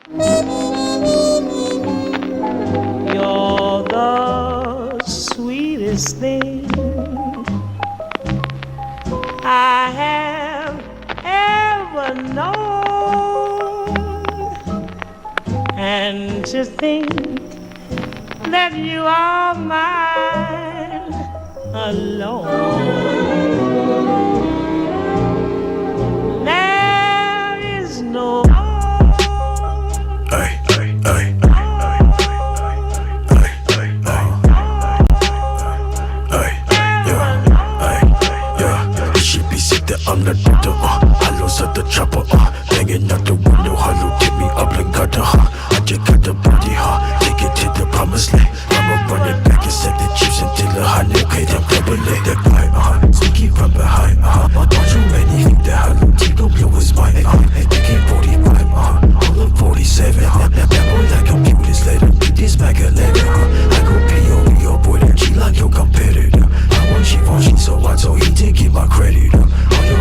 You're the sweetest thing I have ever known. And to think that you are mine alone. There is no Ay, ay, ay. I'm the doctor, hollows at the chopper, banging out the window, hollow tip me up like gutter, I just got the body, take it to the promised land. I'ma run it back and set the chips until the honey, okay, I'm double leg that guy, sneaky from behind, don't you ready, hit the hollow tip, don't blow his mind, taking 45, all of 47, that boy like computers, let him beat this back 11, I go P.O.B.O. boy, that G like your competitor, I want she so I told he didn't get my credit,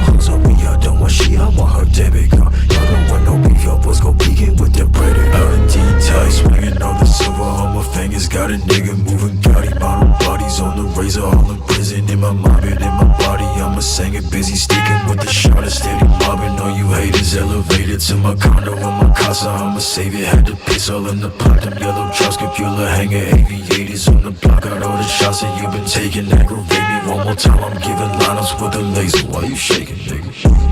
hoes on me, I don't want she, I want her debit card. Y'all don't want no beef, your boys go peeking with their predator. L&D-tight, swinging on the silver on my fingers. Got a nigga moving gaudy, model bodies on the razor. All in prison, in my mind, in my body. I'm a singer, busy sticking with the shot of steady mobbing. All you haters elevated to my condo in my casa. I'm a savior, had to piss all in the pot. Them yellow drops, computer hanger, aviators on the block. Got all the shots that you've been taking, aggravate me one more time. I'm giving lineups with a laser. Why you shaking, nigga?